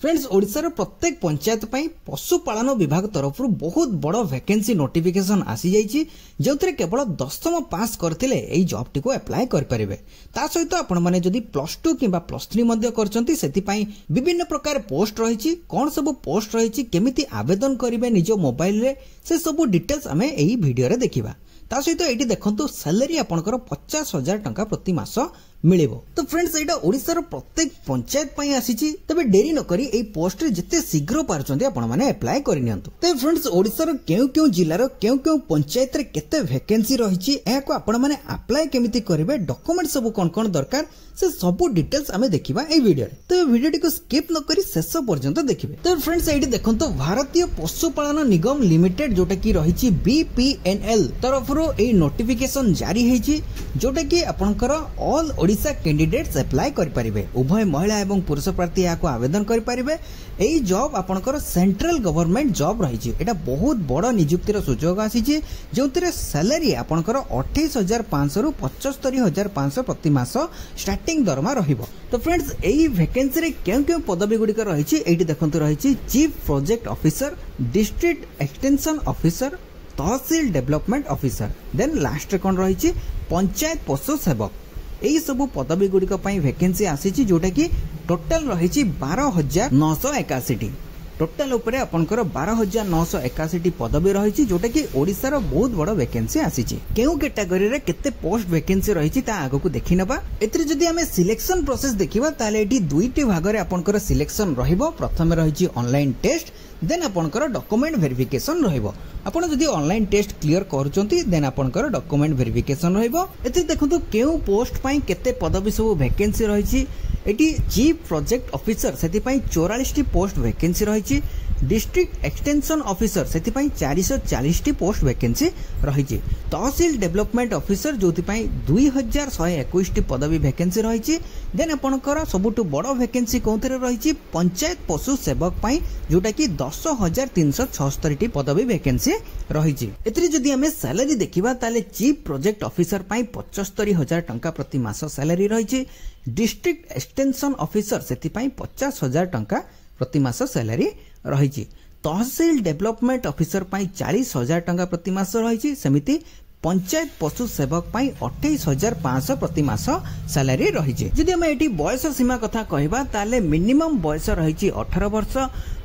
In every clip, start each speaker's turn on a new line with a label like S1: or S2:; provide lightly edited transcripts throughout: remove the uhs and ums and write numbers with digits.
S1: Friends ओडिशार प्रत्येक पंचायत पई पशुपालन विभाग तरफ बहुत बड़ वैकेंसी नोटिफिकेशन आसी जाइछि जोंतरे केवल 10th पास करथिले एई जॉब टी को अप्लाई कर परिबे। ता सहित आपण माने जदी +2 किबा +3 मध्ये करचंती सेति पई विभिन्न प्रकार पोस्ट रहिछि कोन सब पोस्ट रहिछि केमिति आवेदन करिवे निजो मोबाइल रे से सब डिटेल्स हमें एई वीडियो रे देखिबा। ता सहित एटी देखंतु सैलरी आपनकर 50,000 टंका प्रति मास मिलिबो। तो फ्रेंड्स एटा ओडिसा रो प्रत्येक पंचायत पई आसीछि तबे देरी न करी एई पोस्ट रे जते शीघ्र पारचंती आपण माने अप्लाई करि नियंतु। तो फ्रेंड्स ओडिसा रो केउ जिल्ला रो केउ पंचायत रे केते वैकेंसी रहिछि एको आपण माने अप्लाई केमिति करिवे डॉक्यूमेंट सब कोन दरकार से सब डिटेल्स हमें देखिबा ए वीडियो रे। तो वीडियो को स्किप न करी शेष पर्यंत देखिबे। तो फ्रेंड्स एटी देखंतु भारतीय पशुपालन निगम लिमिटेड जोटा की रहिछि बीपीएनएल तरफरो ए नोटिफिकेशन जारी हेछि जोटा की आपनकर ऑल ओडिशा कैंडिडेट्स अप्लाई कर परिबे। उभय महिला एवं पुरुष प्रार्थी याको आवेदन कर परिबे। एई जॉब आपनकर सेंट्रल गवर्नमेंट जॉब रहिछि। एटा बहुत बड़ नियुक्तिर सुयोग आसीछि जोंतरे सैलरी आपनकर 28,500 रु 75,500 प्रति मास स्टार्टिंग दरमा रहिबो। तो फ्रेंड्स एई वैकेंसी रे केउ पदवी गुडी कर रहिछि एटी देखंतु रहिछि chief project officer, district extension officer, tehsil development officer, then last कोन रहिछि पंचायत पशु सेवक। एई सब पदवी गुडी पई वैकेंसी आसीछि जोटा की टोटल रहिछि 12,981। टोटल उपरे आपनकर 12,981 पदवी रहिछि जोटा की ओडिसा रो बहुत बड़ वैकेंसी आसीछि। केउ कैटेगरी रे केते पोस्ट वैकेंसी रहिछि ता आगो को देखि नबा। एतरे जदी हमें सिलेक्शन प्रोसेस देखिबा ताले एटी दुईटी भाग रे आपनकर सिलेक्शन रहिबो। प्रथमे रहिछि ऑनलाइन टेस्ट, देन आपनकर डॉक्यूमेंट वेरिफिकेशन रहिबो। आपण जदी ऑनलाइन टेस्ट क्लियर करचंती देन आपनकर डॉक्यूमेंट वेरिफिकेशन रहिबो। एते देखंतु केउ पोस्ट पई केते पदवी सब वैकेंसी रहिछि। एटी चीफ प्रोजेक्ट ऑफिसर सेति पई 44टी पोस्ट वैकेंसी रहिछि। डिस्ट्रिक्ट एक्सटेंशन ऑफिसर सेति पई 440टी पोस्ट वैकेंसी रहिछि। तहसील डेवलपमेंट ऑफिसर जोति पई 2,121टी पदवी वैकेंसी रहिछि। देन आपनकर सबुटु बड़ वैकेंसी कोंथरे रहिछि पंचायत पशु सेवक पई जोटा की 10,376टी पदवी वैकेंसी रहिछि। एतरी जदी हमें सैलरी देखिबा ताले चीफ प्रोजेक्ट ऑफिसर पई 75,000 टंका प्रति मास सैलरी रहिछि। डिस्ट्रिक्ट एक्सटेंशन ऑफिसर सेति पई 50,000 टंका प्रति मास सैलरी रहिछि। तहसील डेवलपमेंट ऑफिसर पई 40,000 टंका प्रति मास रहिछि। सेमिति पंचायत पशु सेवक पई 28,500 प्रति मास सैलरी रहिछि। जदि हम एटी बयस सीमा कथा कहबा ताले मिनिमम बयस रहिछि 18 वर्ष,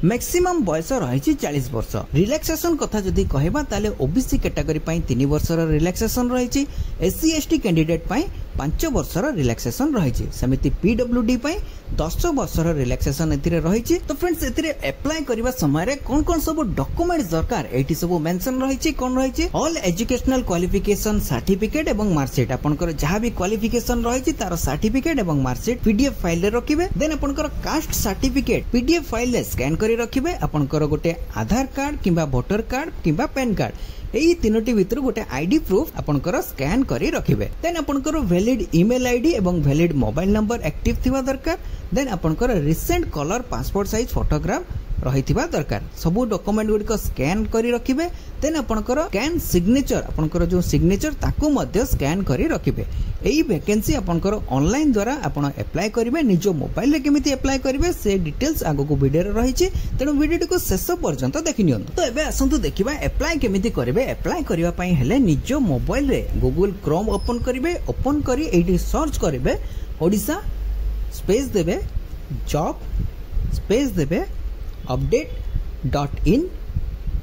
S1: मैक्सिमम बयस रहिछि 40 वर्ष। रिलैक्सेशन कथा जदि कहबा ताले ओबीसी कैटेगरी पई 3 वर्षर रिलैक्सेशन रहिछि। एससी एसटी कैंडिडेट पई 5 वर्षर रिलैक्सेशन रहिछि। सेमिति पीडब्ल्यूडी पई 10 वर्षर रिलैक्सेशन एथिरे रहिछि। तो फ्रेंड्स एथिरे अप्लाई करबा समय रे कोन सब डॉक्यूमेंट्स दरकार एटी सब मेंशन रहिछि। कोन रहिछि ऑल एजुकेशनल क्वालिफिकेशन सर्टिफिकेट एवं मार्कशीट। आपनकर जहां भी क्वालिफिकेशन रहिछि तार सर्टिफिकेट एवं मार्कशीट पीडीएफ फाइल रे रखिबे। देन आपनकर कास्ट सर्टिफिकेट पीडीएफ फाइल रे स्कैन करी रखिबे। आपनकर गोटे आधार कार्ड किबा वोटर कार्ड किबा पैन कार्ड एई तीनोटी भितर गोटे आईडी प्रूफ आपनकर स्कैन करी रखिबे। देन आपनकर वैलिड ईमेल आईडी एवं वैलिड मोबाइल नंबर एक्टिव थिबा दरकार। देन आपनकर recent colour passport size photograph रहिथिबा दरकार। सबु डॉक्यूमेंट गुडी को स्कैन करी रखिबे। देन आपनकर स्कैन सिग्नेचर आपनकर जो सिग्नेचर ताकू मध्ये स्कैन करी रखिबे। एई वैकेंसी आपनकर ऑनलाइन द्वारा आपण अप्लाई करिवे। निजो मोबाइल रे केमिति अप्लाई करिवे से डिटेल्स आगो को वीडियो रे रहिछि तेनु वीडियो को शेष पर्यंत देखि नियंतु। तो एबे आसंतु देखिबा अप्लाई केमिति करिवे। अप्लाई करिवा पई हेले निजो मोबाइल रे गूगल क्रोम ओपन करिवे। ओपन करी एठी सर्च करिवे ओडिशा स्पेस देबे जॉब स्पेस देबे update.in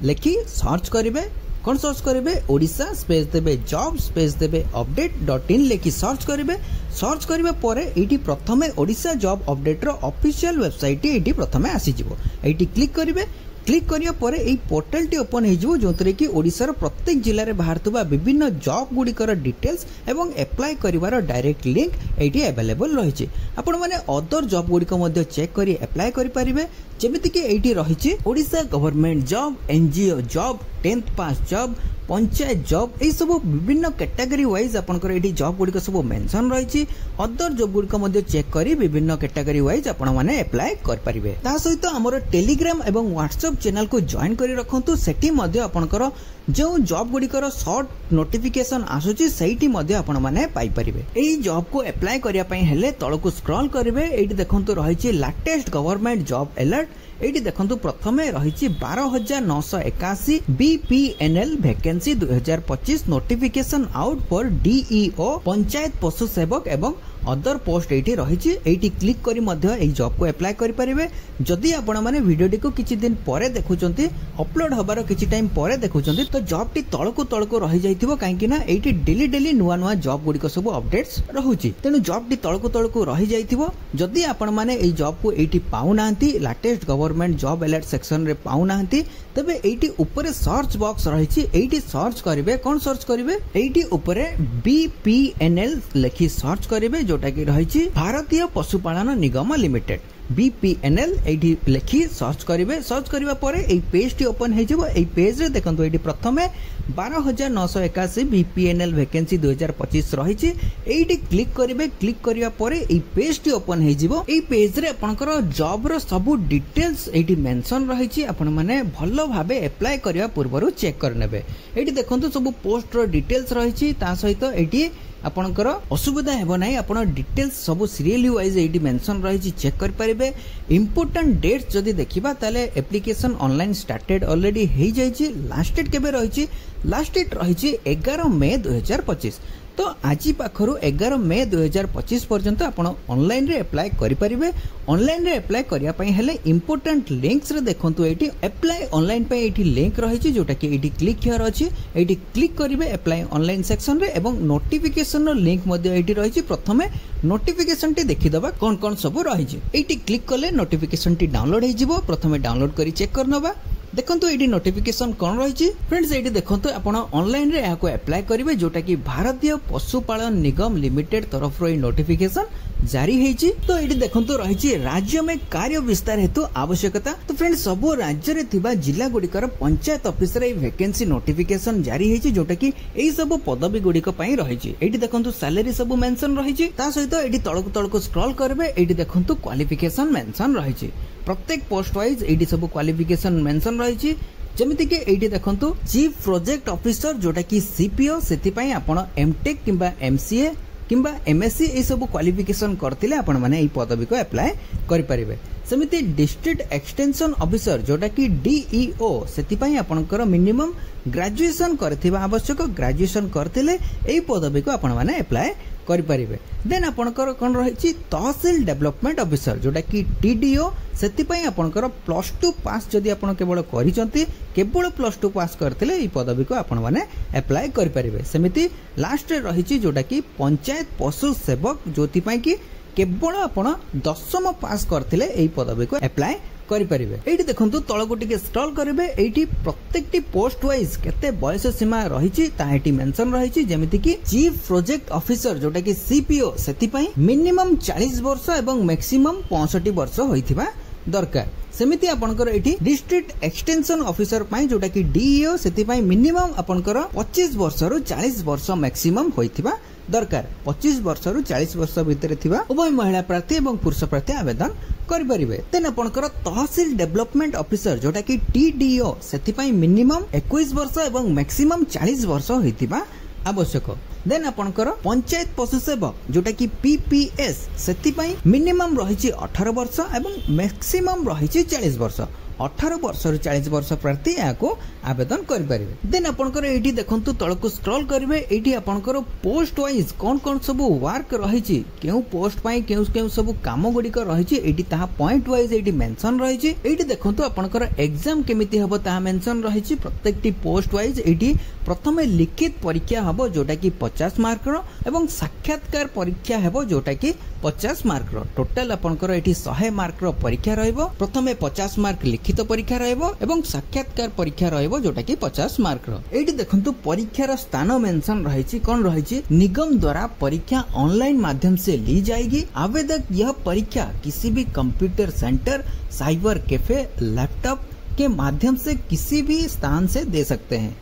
S1: लेखि सर्च करिवे। कौन सर्च करिवे ओडिशा स्पेस देबे जॉब स्पेस देबे update.in लेखि सर्च करिवे। सर्च करिवे परे एठी प्रथमे ओडिशा जॉब अपडेट रो ऑफिशियल वेबसाइट एठी प्रथमे आसी जिवो। एठी क्लिक करिवे। क्लिक करिया परे एई पोर्टल टी ओपन हे जिवो जोंतरे कि ओडिसा रो प्रत्येक जिल्ला रे बाहरतुबा विभिन्न जॉब गुडी कर डिटेल्स एवं अप्लाई करिवार डायरेक्ट लिंक एठी अवेलेबल रहिछि। आपण माने अदर जॉब गुडी को मध्ये चेक करी अप्लाई करि परिबे। जेमिति कि एठी रहिछि Odisha government job, NGO job, 10th pass job, panchayat job यही सब विभिन्न कैटेगरी वाइज आपनकर एठी जॉब गुडी सब मेंशन रही अदर जॉब गुडी चेक करी विभिन्न कैटेगरी वाइज आपण माने अप्लाई कर परिबे। ता सहित हमर टेलीग्राम एवं व्हाट्सएप चैनल को जॉइन करी रखंतु सेठी मध्ये आपनकर जो जॉब गुड़िकर शॉर्ट नोटिफिकेशन आसुची सहीटी मध्ये आपण माने पाई परिबे। एही जॉब को अप्लाई करिया पई हेले तळको स्क्रॉल करिवे एठी देखंतु रहिछि लेटेस्ट गवर्नमेंट जॉब अलर्ट एठी देखंतु प्रथमे रहिछि 12981 BPNL vacancy 2025 notification out for DEO panchayat पशु सेवक एवं अदर पोस्ट एठी रहिछि एठी क्लिक करी मध्ये एही जॉब को अप्लाई करि परिबे। जदि आपण माने वीडियोटी को किछि दिन परे देखुचंती अपलोड हबार किछि टाइम परे देखुचंती तो जॉब टी तळको रहि जाइथिबो काहे कि ना एठी डेली नुवा नुवा जॉब गुडी को सब अपडेट्स रहुछि तेनु जॉब टी तळको रहि जाइथिबो। जदि आपण माने एही जॉब को एठी पाउ नाहंती latest government job alert section रे पाउ नाहंती तबे एठी ऊपर सर्च बॉक्स रहिछि एठी सर्च करिवे कोन सर्च करिवे एठी ऊपर बीपीएनएल लिखि सर्च करिवे जोटा कि रही भारतीय पशुपालन निगम लिमिटेड बीपीएनएल एठी लिखि सर्च करिवे। सर्च करिवा परे एई पेज टी ओपन हे जिवो। एई पेज रे देखंतु एठी प्रथमे 12981 बीपीएनएल वैकेंसी 2025 रही एठी क्लिक करिवे। क्लिक करिवा परे एई पेज टी ओपन हे जिवो। एई पेज रे आपनकर जॉब रो सब डिटेल्स एठी मेंशन रही आपण माने भलो भाबे अप्लाई करिवा पूर्वरु चेक करनेबे। एठी देखंतु सब पोस्ट रो डिटेल्स रही ता सहित एठी आपनकर असुविधा हेबो नाही आपण डिटेल्स सब सीरियली वाइज एठी मेंशन रही चेक कर परिबे। इंपोर्टेंट डेट्स जदि देखिबा ताले एप्लीकेशन ऑनलाइन स्टार्टेड ऑलरेडी हे जाईची। लास्ट डेट केबे रही लास्ट डेट रही 11 मई 2025 तो आज पाखरु 11 मई 2025 पर्यंत आपण ऑनलाइन रे अप्लाई करि परिबे। ऑनलाइन रे अप्लाई करिया पई हेले इंपोर्टेंट लिंक्स रे देखंतु एठी अप्लाई ऑनलाइन पे एठी लिंक रही जोटा कि एठी क्लिक हियर अछि एठी क्लिक करिवे अप्लाई ऑनलाइन सेक्शन रे एवं नोटिफिकेशन रो लिंक मध्ये एठी रही। प्रथमे नोटिफिकेशन टी देखि दबा कोन कोन सब रही एठी क्लिक कले नोटिफिकेशन टी डाउनलोड हे जिवो। प्रथमे डाउनलोड करी चेक करनबा देखंतु एडी नोटिफिकेशन कोन रही फ्रेंड्स एडी देखंतु आपण ऑनलाइन रे याको अप्लाई करिवे जोटा कि भारतीय पशुपालन निगम लिमिटेड तरफ रो नोटिफिकेशन जारी हेची। तो एडी देखंतु रही राज्य में कार्य विस्तार हेतु आवश्यकता। तो फ्रेंड्स सब राज्य रे थिबा जिला गुडिकर पंचायत ऑफिस रे वैकेंसी नोटिफिकेशन जारी हेची जोटा कि एई सब पदवी गुडिक पई रही। एडी देखंतु सैलरी सब मेंशन रही ता सहित एडी तळको स्क्रॉल करबे एडी देखंतु क्वालिफिकेशन मेंशन रही। प्रत्येक पोस्ट वाइज एडी सब क्वालिफिकेशन मेंशन रही जमिति कि एठी देखंतु चीफ प्रोजेक्ट ऑफिसर जोटा कि सीपीओ सेति पई आपण एमटेक किंबा एमसीए किंबा एमएससी ए सब क्वालिफिकेशन करथिले आपण माने एई पदवी को अप्लाई करि परिबे। सेमिति डिस्ट्रिक्ट एक्सटेंशन ऑफिसर जोटा कि डीईओ सेति पई आपणकर मिनिमम ग्रेजुएशन करथिबा आवश्यक। ग्रेजुएशन करथिले एई पदवी को आपण माने अप्लाई करि परिबे। देन आपणकर कोन रहिछि तहसील डेवलपमेंट ऑफिसर जोटा कि टीडीओ सेति पई आपणकर +2 पास जदि आपण केवल करिसंती केवल +2 पास करथिले एई पदवी को आपण माने अप्लाई करि परिबे। सेमिति लास्ट रे रहिछि जोटा कि पंचायत पशु सेवक जोति पई कि केवल आपण 10म पास करथिले एई पदवी को अप्लाई करि परिबे। एठी देखंतु तळको टिके स्क्रॉल करिवे एठी प्रत्येकटी पोस्ट वाइज केते बयस सीमा रहिछि ता एठी मेंशन रहिछि जेमिति कि चीफ प्रोजेक्ट ऑफिसर जोटा कि सीपीओ सेति पई मिनिमम 40 वर्ष एवं मैक्सिमम 65 वर्ष होइथिबा दरकार। सेमिति आपनकर एठी डिस्ट्रिक्ट एक्सटेंशन ऑफिसर पई जोटा कि डीईओ सेति पई मिनिमम आपनकर 25 वर्ष रु 40 वर्ष मैक्सिमम होइथिबा दरकार। 25 वर्ष रु 40 वर्ष भितर थिबा उभय महिला प्रार्थी एवं पुरुष प्रार्थी आवेदन करि परिबे। तेन आपनकर तहसील डेवलपमेंट ऑफिसर जोटा कि टीडीओ सेति पई मिनिमम 21 वर्ष एवं मैक्सिमम 40 वर्ष होइथिबा आवश्यक। देन आपनकर पंचायत पशु सेवक जोटा कि पीपीएस सेति पई मिनिमम रहिछि 18 वर्ष एवं मैक्सिमम रहिछि 40 वर्ष। 18 वर्ष रु 40 वर्ष प्रार्थी याको आवेदन करि परिबे। देन आपनकर एठी देखंतु तळको स्क्रॉल करिवे एठी आपनकर पोस्ट वाइज कोन कोन सब वर्क रहिछि केउ पोस्ट पई केउ सब काम गुडी को रहिछि एठी ताहा पॉइंट वाइज एठी मेंशन रहिछि। एठी देखंतु आपनकर एग्जाम केमिति हबो ताहा मेंशन रहिछि। प्रत्येकटी पोस्ट वाइज एठी प्रथमे लिखित परीक्षा हबो जोटा कि 50 मार्क रो एवं साक्षात्कार परीक्षा हेबो जोटा कि 50 मार्क रो। टोटल आपनकर एठी 100 मार्क रो परीक्षा रहइबो। प्रथमे 50 मार्क लिखित परीक्षा रहइबो एवं साक्षात्कार परीक्षा रहइबो जोटा कि 50 मार्क रो। एठी देखंतु परीक्षा रो स्थान मेंशन रहिछि कोन रहिछि निगम द्वारा परीक्षा ऑनलाइन माध्यम से ली जाएगी। आवेदक यह परीक्षा किसी भी computer centre cyber cafe laptop के माध्यम से किसी भी स्थान से दे सकते हैं।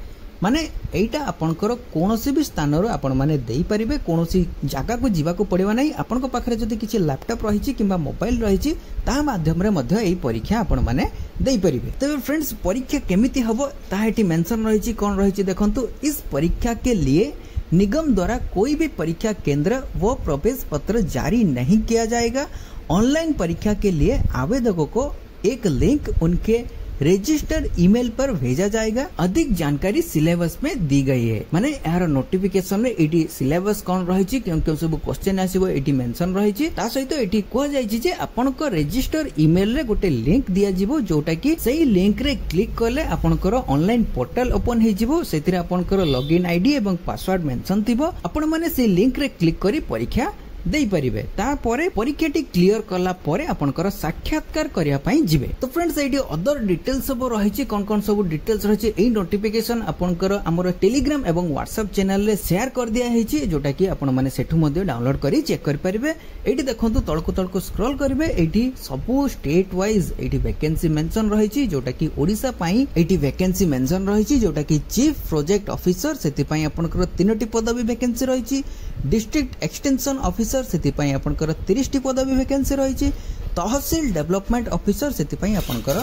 S1: माने एटा आपनकर कोनोसी भी स्थान रो आपण माने देई परिबे कोनोसी जागा को जीवा को पड़िबा नै आपनको पाखरे जदी किछि लैपटॉप रहिछि किबा मोबाइल रहिछि ता माध्यम रे मध्य एई परीक्षा आपण माने देई परिबे। तबे फ्रेंड्स परीक्षा केमिति हबो ता एटी मेंशन रहिछि कोन रहिछि देखंतु इस परीक्षा के लिए निगम द्वारा कोई भी परीक्षा केंद्र व प्रवेश पत्र जारी नहीं किया जाएगा। ऑनलाइन परीक्षा के लिए आवेदकों को एक लिंक उनके रजिस्टर्ड ईमेल पर भेजा जाएगा। अधिक जानकारी सिलेबस में दी गई है। माने यार नोटिफिकेशन में एटी सिलेबस कौन रही क्यों सब क्वेश्चन आसीबो एटी मेंशन रही ता सहित एटी कह जायछि जे आपनकर रजिस्टर ईमेल रे गोटे लिंक दिया जिवो जोटा कि सेही लिंक रे क्लिक करले आपनकर ऑनलाइन पोर्टल ओपन हे जिवो सेतिरे आपनकर लॉगिन आईडी एवं पासवर्ड मेंशन थिबो। आपण माने से लिंक रे क्लिक करी परीक्षा देई परिबे। तापरे परीक्षाटी क्लियर करला परे आपनकर साक्षात्कार करिया पई जिवे। तो फ्रेंड्स एडी अदर डिटेल्स सब रहिछि कोन सब डिटेल्स रहिछि एई नोटिफिकेशन आपनकर हमर टेलीग्राम एवं व्हाट्सएप चैनल रे शेयर कर दिया हेछि जोटा कि आपण माने सेठु मध्ये डाउनलोड करी चेक कर परिबे। एडी देखंतु तळको स्क्रॉल करिवे एडी सबु स्टेट वाइज एडी वैकेंसी मेंशन रहिछि जोटा कि ओडिसा पई एडी वैकेंसी मेंशन रहिछि जोटा कि चीफ प्रोजेक्ट ऑफिसर सेति पई आपनकर 3टी पदवी वैकेंसी रहिछि। डिस्ट्रिक्ट एक्सटेंशन ऑफिसर सेति पई आपनकर 30टी पदवी वैकेंसी रहिछि। तहसील डेवलपमेंट ऑफिसर सेति पई आपनकर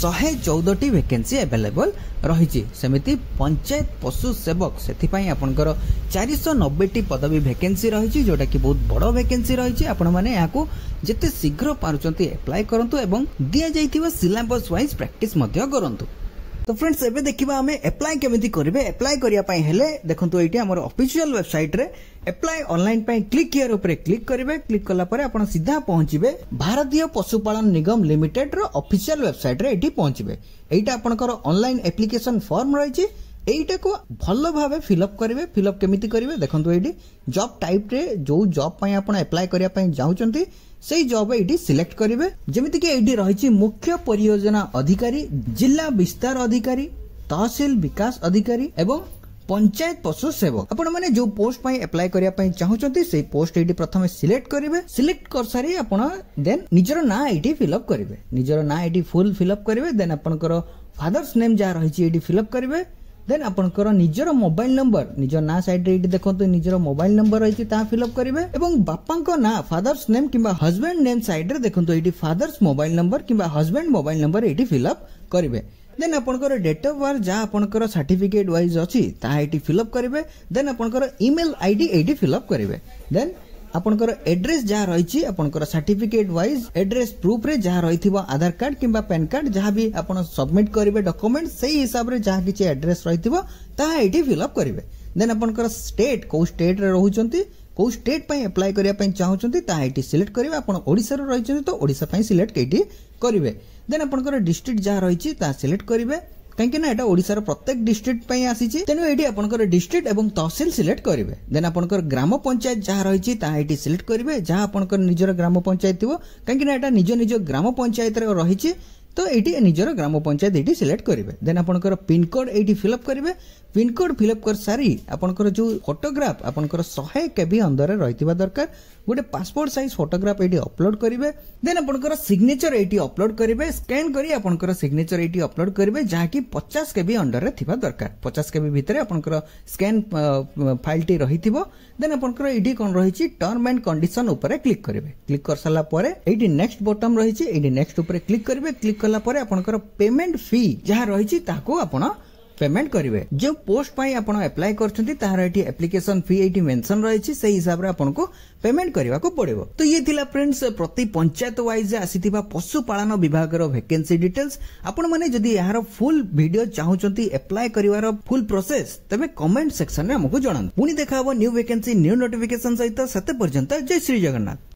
S1: 114टी वैकेंसी अवेलेबल रहिछि। सेमिति पंचायत पशु सेवक सेति पई आपनकर 490टी पदवी वैकेंसी रहिछि जोटा कि बहुत बड़ वैकेंसी रहिछि। आपण माने याको जते शीघ्र पारुचंती अप्लाई करंतु एवं दिया जाइथिबा सिलेबस वाइज प्रैक्टिस मध्य करंतु। तो फ्रेंड्स एबे देखिबा हमें अप्लाई केमिति करिवे। अप्लाई करिया पई हेले देखंतु एटी हमर ऑफिशियल वेबसाइट रे अप्लाई ऑनलाइन पई क्लिक हियर ऊपर क्लिक करिवे। क्लिक कला परे आपण सीधा पहुंचीबे भारतीय पशुपालन निगम लिमिटेड रो ऑफिशियल वेबसाइट रे एटी पहुंचीबे। एटा आपनकर ऑनलाइन एप्लीकेशन फॉर्म रहिछि एटा को भलो भाबे फिलअप करिवे। फिलअप केमिति करिवे देखंतु एटी जॉब टाइप रे जो जॉब पई आपण अप्लाई करिया पई जाउचंती सेही जॉब एटी सिलेक्ट करिवे। जेमिति कि एटी रहिछि मुख्य परियोजना अधिकारी, जिला विस्तार अधिकारी, तहसील विकास अधिकारी एवं पंचायत पशु सेवक। आपण माने जो पोस्ट पई अप्लाई करिया पई चाहुचंती सेही पोस्ट एटी प्रथमे सिलेक्ट करिवे। सिलेक्ट कर सारी आपण देन निजर ना एटी फिलअप करिवे। निजर ना एटी फुल फिलअप करिवे। देन आपनकर फादर्स नेम जा रहिछि एटी फिलअप करिवे। देन आपनकर निजर मोबाइल नंबर निजर ना साइड रे एटी देखंतु निजर मोबाइल नंबर रहिछि ता फिलअप करिवे एवं बापांको ना फादर्स नेम किबा हस्बैंड नेम साइड रे देखंतु एटी फादर्स मोबाइल नंबर किबा हस्बैंड मोबाइल नंबर एटी फिलअप करिवे। देन आपनकर डेट ऑफ बर्थ जा आपनकर सर्टिफिकेट वाइज अछि ता एटी फिलअप करिवे। देन आपनकर ईमेल आईडी एटी फिलअप करिवे। देन आपनकर एड्रेस जहा रहिछि आपनकर सर्टिफिकेट वाइज एड्रेस प्रूफ रे जहा रहिथिबो आधार कार्ड किबा पैन कार्ड जहा भी आपण सबमिट करिवे डॉक्यूमेंट सेही हिसाब रे जहा किछि एड्रेस रहिथिबो ता एटी फिलअप करिवे। देन आपनकर स्टेट को स्टेट रे रहुचंती को स्टेट पई अप्लाई करिया पई चाहुचंती ता एटी सिलेक्ट करिवे। आपण ओडिसा रे रहिचंती तो ओडिसा पई सिलेक्ट एटी करिवे। देन आपनकर डिस्ट्रिक्ट जहा रहिछि ता सिलेक्ट करिवे कहीं ना एटा ओडिसा प्रत्येक डिस्ट्रिक्ट पई आसीछि तेनु एटी आपनकर डिस्ट्रिक्ट एवं तहसील सिलेक्ट करिवे। देन आपनकर ग्राम पंचायत जहा रहिछि ता एटी सिलेक्ट करिवे जहा आपनकर निजर ग्राम पंचायत थिबो कहीं ना एटा निज निज ग्राम पंचायत रे रहिछि तो एटी निजर ग्राम पंचायत एटी सिलेक्ट करिवे। देन आपनकर पिन कोड एटी फिलअप करिवे। पिन कोड फिलअप कर सारी आपनकर जो फोटोग्राफ आपनकर 100 केबी अंदर रहितिबा दरकार गोटे passport size photograph eighty upload करिवे। देन आपनकर सिग्नेचर एटी अपलोड करिवे। स्कैन करी आपनकर सिग्नेचर एटी अपलोड करिवे जहा कि 50 केबी अंडर रे थिबा दरकार। 50 केबी भितरे आपनकर स्कैन फाइल टी रहितिबो। देन आपनकर एटी कोन रहिछि टर्म एंड कंडीशन ऊपर क्लिक करिवे। क्लिक कर साला परे एटी नेक्स्ट बटन रहिछि एटी नेक्स्ट ऊपर क्लिक करिवे। क्लिक कला परे आपनकर पेमेंट फी जहा रहिछि ताको आपण पेमेंट करिवे। जो पोस्ट पाई आपण अप्लाई करछंती ताहार एटी एप्लीकेशन फी एटी मेंशन रहिछि सेही हिसाब रे आपनको पेमेंट करबा को पड़िबो। तो ये थिला फ्रेंड्स प्रति पंचायत वाइज आसीथिबा पशुपालन विभाग रो वैकेंसी डिटेल्स। आपण माने जदी यार फुल वीडियो चाहुचंती अप्लाई करिवार फुल प्रोसेस तबे कमेंट सेक्शन रे हमकु जणान। पुनी देखाबो न्यू वैकेंसी न्यू नोटिफिकेशन सहित सते पर्यंत जय श्री जगन्नाथ।